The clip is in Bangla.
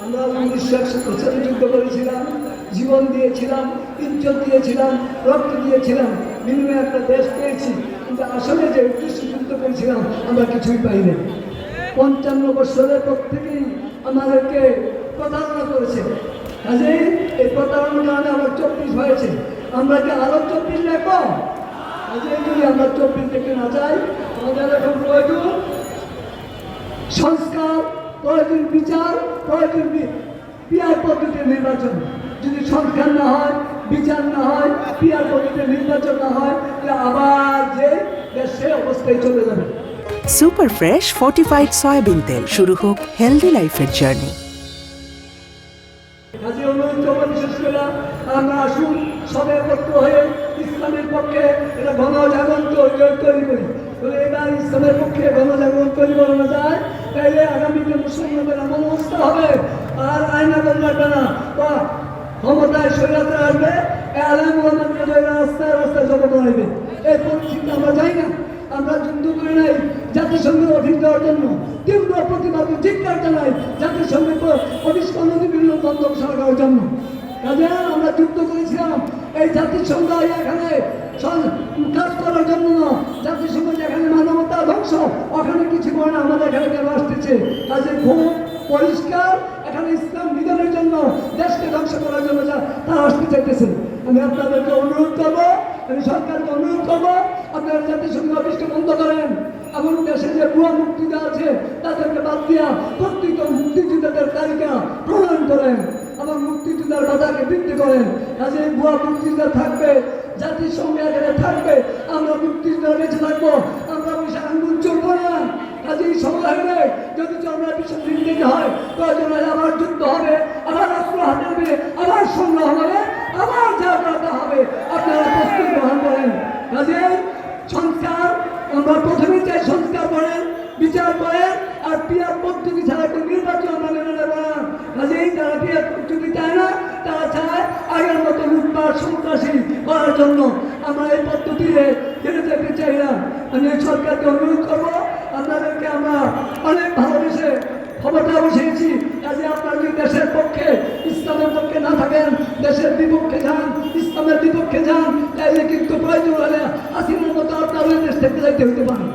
আমরা 1961 বছরে যুদ্ধ করেছিলাম, জীবন দিয়েছিলাম, ইজ্জত দিয়েছিলাম, রক্ত দিয়েছিলাম, বিনিময়ে একটা দেশ পেয়েছি। কিন্তু আসলে যে উদ্দেশ্য যুদ্ধ করেছিলাম আমরা কিছুই পাইনি। 55 বছরের পর থেকেই আমাদেরকে প্রতারণা করেছে। কাজেই এই প্রতারণার কারণে আমার 24 হয়েছে। আমরা কি আরো 24 লেখো? কাজেই যদি আমরা 24 থেকে না যাই, আমাদের এখন প্রয়োজন সংস্কার, প্রয়োজন বিচার, প্রয়োজন পিয়ার পদ্ধতির নির্বাচন। যদি সংস্কার না হয়, বিচার না হয়, পিয়ার পদ্ধতির নির্বাচন না হয়, তাহলে আবার যে সে অবস্থায় চলে যাবে। সুপার ফ্রেশ ফর্টিফাইড সয়াবিন তেল, শুরু হোক হেলদি লাইফের জার্নি। কাজে অনুরোধ করবো, বিশেষ করে আমরা আসুন সবে একত্র হয়ে ইসলামের পক্ষে এটা গণজাগরণ তৈরি করি। বলে এবার ইসলামের পক্ষে গণজাগরণ তৈরি করানো যায়, তাইলে আগামীতে মুসলমানদের এমন অবস্থা হবে আর আয়না বন্ধ রাখবে না, বা ক্ষমতায় সৈরাতে আসবে, আলেম ওলামাকে রাস্তায় রাস্তায় জমা করাইবে। এই পরিস্থিতি আমরা চাই না। আমরা যুদ্ধ করে নাই জাতিসংঘের অফিস দেওয়ার জন্য, তীব্র প্রতিবাদ চিৎকার জানাই জাতিসংঘের অফিস কর্মীদের বন্ধ সরকারের জন্য। কাজে আমরা যুদ্ধ করেছিলাম এই জাতিসংঘ এখানে কাজ করার জন্য না, জাতিসংঘ যেখানে মানবতা ধ্বংস ওখানে কিছু করে না, আমাদের এখানে কেন আসতেছে? কাজে খুব পরিষ্কার, এখানে ইসলাম বিধানের জন্য, দেশকে ধ্বংস করার জন্য তারা আসতে চাইতেছে। আমি আপনাদেরকে অনুরোধ করবো, আমি সরকারকে অনুরোধ করবো, আপনারা জাতিসংঘ অফিসকে বন্ধ করেন এবং দেশে যে ভুয়া মুক্তিযোদ্ধা আছে তাদেরকে বাদ দিয়া প্রকৃত মুক্তিযোদ্ধাদের তালিকা প্রণয়ন করেন এবং মুক্তিযোদ্ধার বাধাকে বৃদ্ধি করেন। কাজে ভুয়া মুক্তিযোদ্ধা থাকবে, জাতিসংঘে এখানে থাকবে, আমরা মুক্তিযোদ্ধা বেঁচে থাকবো, আমরা বসে আঙ্গুল চলবো না। কাজেই সময় হলে যদি আমরা বিশ্ব দিতে হয়, প্রয়োজন হলে আবার যুদ্ধ হবে, আবার অস্ত্র হাতে হবে, আবার সংগ্রাম হবে, আবার যা করতে হবে আপনারা প্রস্তুত গ্রহণ করেন। কাজে সংস্কার আমরা প্রথমে চাই, সংস্কার করেন, বিচার করেন, আর পিয়ার পদ্ধতি ছাড়া একটা নির্বাচন আমরা মেনে নেব না। কাজেই যারা পিয়ার পদ্ধতি চায় না, তারা চায় আগের মতো লুটপাট সন্ত্রাসী করার জন্য। আমরা এই পদ্ধতিতে যেতে যেতে চাই না। আমি সরকারকে অনুরোধ করবো, আপনাদেরকে আমরা অনেক ভালোবেসে ক্ষমতা বসিয়েছি। কাজে আপনারা যদি দেশের পক্ষে, ইসলামের পক্ষে না থাকেন, দেশের বিপক্ষে যান, ইসলামের বিপক্ষে যান, তাইলে কিন্তু প্রয়োজন হলে হাসিনার মতো আপনার দেশ থেকে যাইতে হতে পারে।